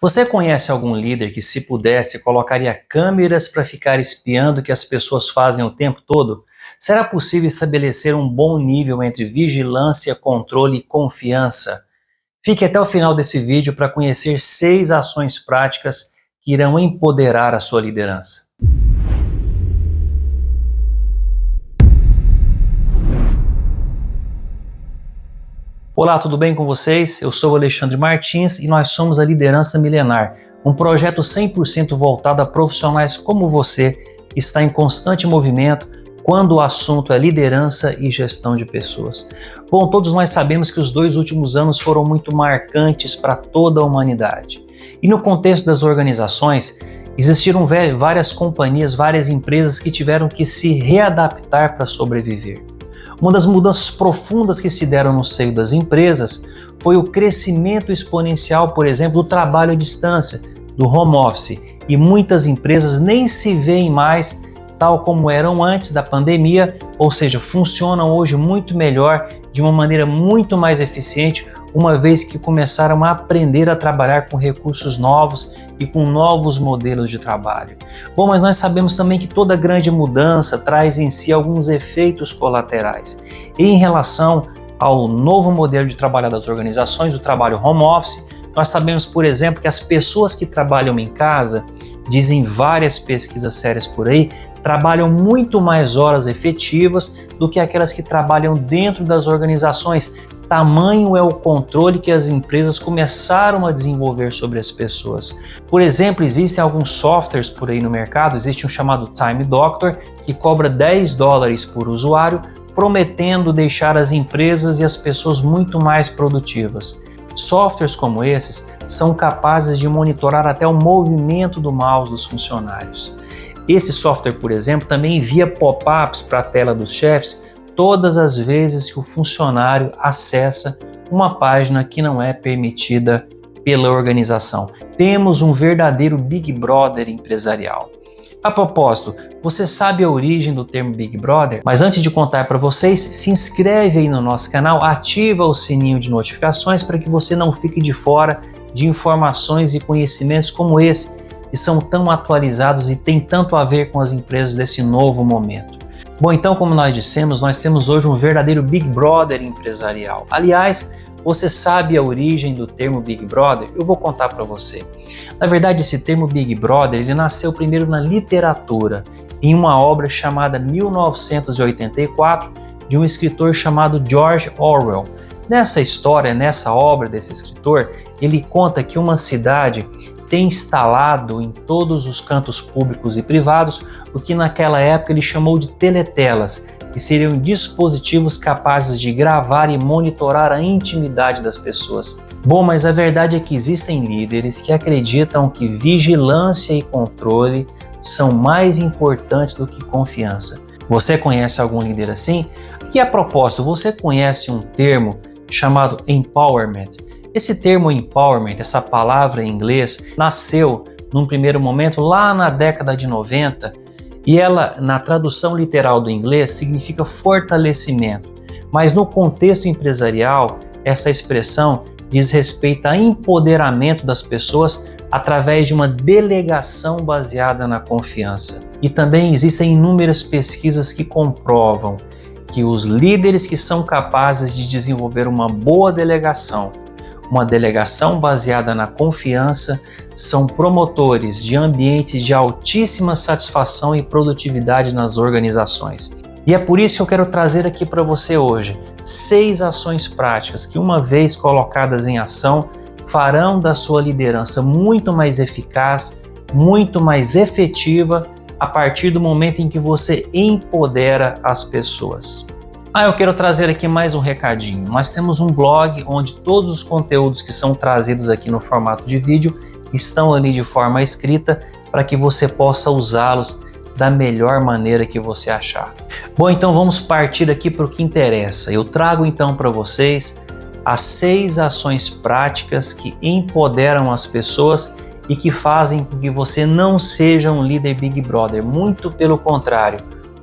Você conhece algum líder que, se pudesse, colocaria câmeras para ficar espiando o que as pessoas fazem o tempo todo? Será possível estabelecer um bom nível entre vigilância, controle e confiança? Fique até o final desse vídeo para conhecer 6 ações práticas que irão empoderar a sua liderança. Olá, tudo bem com vocês? Eu sou o Alexandre Martins e nós somos a Liderança Milenar, um projeto 100% voltado a profissionais como você, que está em constante movimento quando o assunto é liderança e gestão de pessoas. Bom, todos nós sabemos que os 2 últimos anos foram muito marcantes para toda a humanidade. E no contexto das organizações, existiram várias companhias, várias empresas que tiveram que se readaptar para sobreviver. Uma das mudanças profundas que se deram no seio das empresas foi o crescimento exponencial, por exemplo, do trabalho à distância, do home office, e muitas empresas nem se veem mais tal como eram antes da pandemia, ou seja, funcionam hoje muito melhor, de uma maneira muito mais eficiente, uma vez que começaram a aprender a trabalhar com recursos novos e com novos modelos de trabalho. Bom, mas nós sabemos também que toda grande mudança traz em si alguns efeitos colaterais. E em relação ao novo modelo de trabalho das organizações, do trabalho home office, nós sabemos, por exemplo, que as pessoas que trabalham em casa, dizem várias pesquisas sérias por aí, trabalham muito mais horas efetivas do que aquelas que trabalham dentro das organizações. Tamanho é o controle que as empresas começaram a desenvolver sobre as pessoas. Por exemplo, existem alguns softwares por aí no mercado, existe um chamado Time Doctor, que cobra $10 por usuário, prometendo deixar as empresas e as pessoas muito mais produtivas. Softwares como esses são capazes de monitorar até o movimento do mouse dos funcionários. Esse software, por exemplo, também envia pop-ups para a tela dos chefes todas as vezes que o funcionário acessa uma página que não é permitida pela organização. Temos um verdadeiro Big Brother empresarial. A propósito, você sabe a origem do termo Big Brother? Mas antes de contar para vocês, se inscreve aí no nosso canal, ativa o sininho de notificações para que você não fique de fora de informações e conhecimentos como esse, que são tão atualizados e têm tanto a ver com as empresas desse novo momento. Bom, então, como nós dissemos, nós temos hoje um verdadeiro Big Brother empresarial. Aliás, você sabe a origem do termo Big Brother? Eu vou contar para você. Na verdade, esse termo Big Brother, ele nasceu primeiro na literatura, em uma obra chamada 1984, de um escritor chamado George Orwell. Nessa história, nessa obra desse escritor, ele conta que uma cidade tem instalado em todos os cantos públicos e privados o que naquela época ele chamou de teletelas, que seriam dispositivos capazes de gravar e monitorar a intimidade das pessoas. Bom, mas a verdade é que existem líderes que acreditam que vigilância e controle são mais importantes do que confiança. Você conhece algum líder assim? E a propósito, você conhece um termo chamado empowerment? Esse termo empowerment, essa palavra em inglês, nasceu num primeiro momento lá na década de 90 e ela, na tradução literal do inglês, significa fortalecimento. Mas no contexto empresarial, essa expressão diz respeito a empoderamento das pessoas através de uma delegação baseada na confiança. E também existem inúmeras pesquisas que comprovam que os líderes que são capazes de desenvolver uma boa delegação, uma delegação baseada na confiança, são promotores de ambientes de altíssima satisfação e produtividade nas organizações. E é por isso que eu quero trazer aqui para você hoje 6 ações práticas que, uma vez colocadas em ação, farão da sua liderança muito mais eficaz, muito mais efetiva, a partir do momento em que você empodera as pessoas. Eu quero trazer aqui mais um recadinho. Nós temos um blog onde todos os conteúdos que são trazidos aqui no formato de vídeo estão ali de forma escrita para que você possa usá-los da melhor maneira que você achar. Bom, então vamos partir aqui para o que interessa. Eu trago então para vocês as 6 ações práticas que empoderam as pessoas e que fazem com que você não seja um líder Big Brother. Muito pelo contrário,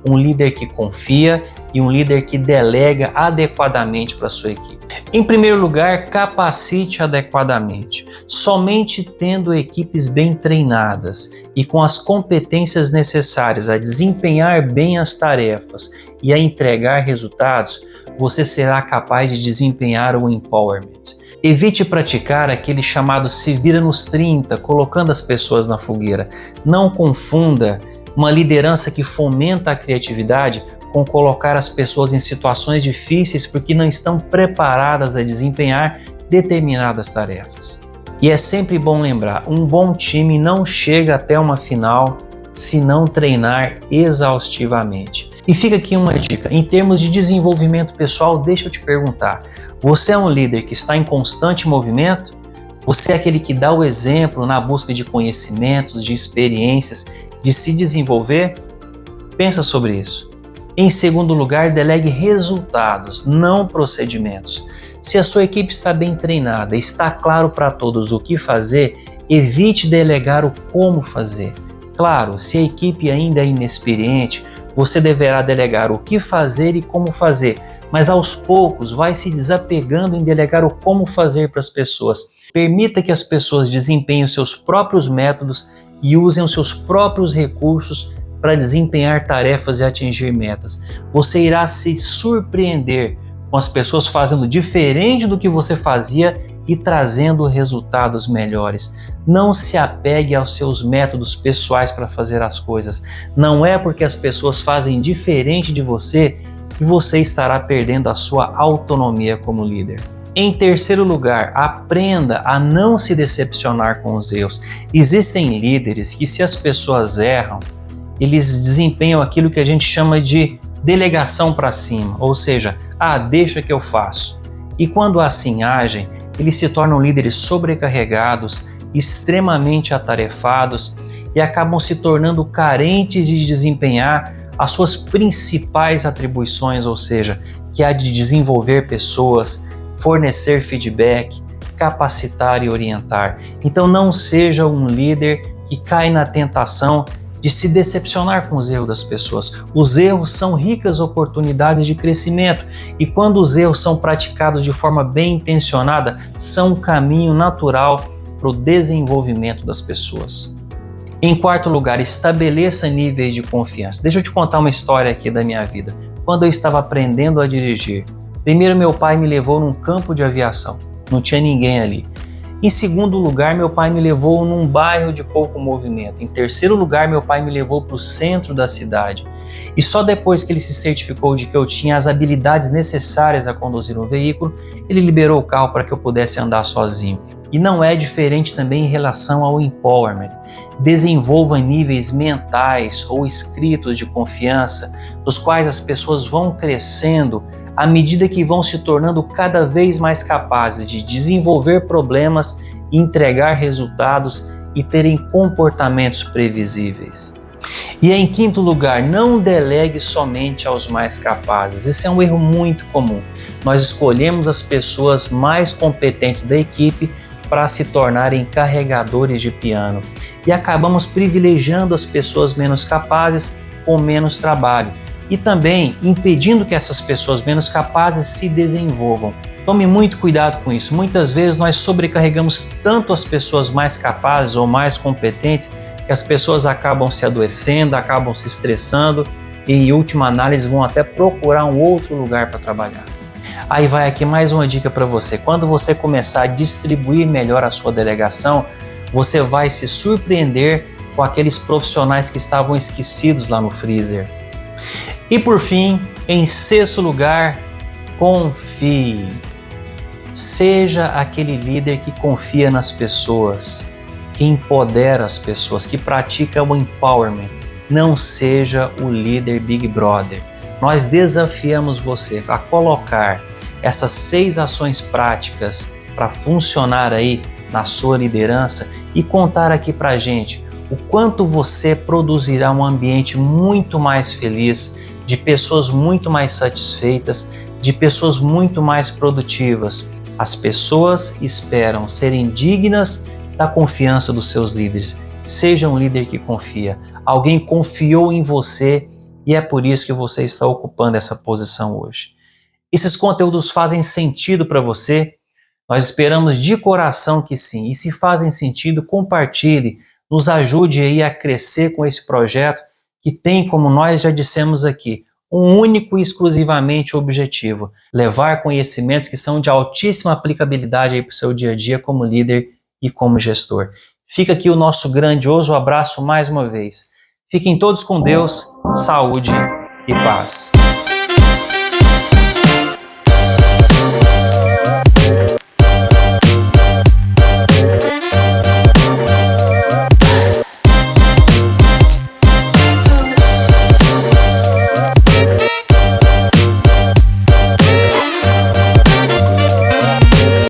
um líder que confia e um líder que delega adequadamente para a sua equipe. Em primeiro lugar, capacite adequadamente. Somente tendo equipes bem treinadas e com as competências necessárias a desempenhar bem as tarefas e a entregar resultados, você será capaz de desempenhar o empowerment. Evite praticar aquele chamado se vira nos 30, colocando as pessoas na fogueira. Não confunda uma liderança que fomenta a criatividade com colocar as pessoas em situações difíceis porque não estão preparadas a desempenhar determinadas tarefas. E é sempre bom lembrar, um bom time não chega até uma final se não treinar exaustivamente. E fica aqui uma dica, em termos de desenvolvimento pessoal, deixa eu te perguntar, você é um líder que está em constante movimento? Você é aquele que dá o exemplo na busca de conhecimentos, de experiências, de se desenvolver? Pensa sobre isso. Em segundo lugar, delegue resultados, não procedimentos. Se a sua equipe está bem treinada e está claro para todos o que fazer, evite delegar o como fazer. Claro, se a equipe ainda é inexperiente, você deverá delegar o que fazer e como fazer, mas aos poucos vai se desapegando em delegar o como fazer para as pessoas. Permita que as pessoas desempenhem os seus próprios métodos e usem os seus próprios recursos para desempenhar tarefas e atingir metas. Você irá se surpreender com as pessoas fazendo diferente do que você fazia e trazendo resultados melhores. Não se apegue aos seus métodos pessoais para fazer as coisas. Não é porque as pessoas fazem diferente de você que você estará perdendo a sua autonomia como líder. Em terceiro lugar, aprenda a não se decepcionar com os erros. Existem líderes que, se as pessoas erram, eles desempenham aquilo que a gente chama de delegação para cima, ou seja, deixa que eu faço. E quando assim agem, eles se tornam líderes sobrecarregados, extremamente atarefados e acabam se tornando carentes de desempenhar as suas principais atribuições, ou seja, que é a de desenvolver pessoas, fornecer feedback, capacitar e orientar. Então não seja um líder que cai na tentação de se decepcionar com os erros das pessoas. Os erros são ricas oportunidades de crescimento e quando os erros são praticados de forma bem intencionada, são um caminho natural para o desenvolvimento das pessoas. Em quarto lugar, estabeleça níveis de confiança. Deixa eu te contar uma história aqui da minha vida. Quando eu estava aprendendo a dirigir, primeiro meu pai me levou num campo de aviação, não tinha ninguém ali. Em segundo lugar, meu pai me levou num bairro de pouco movimento. Em terceiro lugar, meu pai me levou para o centro da cidade. E só depois que ele se certificou de que eu tinha as habilidades necessárias a conduzir um veículo, ele liberou o carro para que eu pudesse andar sozinho. E não é diferente também em relação ao empowerment. Desenvolva níveis mentais ou escritos de confiança, dos quais as pessoas vão crescendo à medida que vão se tornando cada vez mais capazes de desenvolver problemas, entregar resultados e terem comportamentos previsíveis. E em quinto lugar, não delegue somente aos mais capazes. Esse é um erro muito comum. Nós escolhemos as pessoas mais competentes da equipe para se tornarem carregadores de piano e acabamos privilegiando as pessoas menos capazes com menos trabalho e também impedindo que essas pessoas menos capazes se desenvolvam. Tome muito cuidado com isso. Muitas vezes nós sobrecarregamos tanto as pessoas mais capazes ou mais competentes que as pessoas acabam se adoecendo, acabam se estressando e, em última análise, vão até procurar um outro lugar para trabalhar. Aí vai aqui mais uma dica para você. Quando você começar a distribuir melhor a sua delegação, você vai se surpreender com aqueles profissionais que estavam esquecidos lá no freezer. E por fim, em sexto lugar, confie. Seja aquele líder que confia nas pessoas, que empodera as pessoas, que pratica o empowerment. Não seja o líder Big Brother. Nós desafiamos você a colocar essas 6 ações práticas para funcionar aí na sua liderança e contar aqui pra gente o quanto você produzirá um ambiente muito mais feliz, de pessoas muito mais satisfeitas, de pessoas muito mais produtivas. As pessoas esperam serem dignas da confiança dos seus líderes. Seja um líder que confia. Alguém confiou em você e é por isso que você está ocupando essa posição hoje. Esses conteúdos fazem sentido para você? Nós esperamos de coração que sim. E se fazem sentido, compartilhe, nos ajude aí a crescer com esse projeto que tem, como nós já dissemos aqui, um único e exclusivamente objetivo: levar conhecimentos que são de altíssima aplicabilidade aí para o seu dia a dia como líder e como gestor. Fica aqui o nosso grandioso abraço mais uma vez. Fiquem todos com Deus, saúde e paz.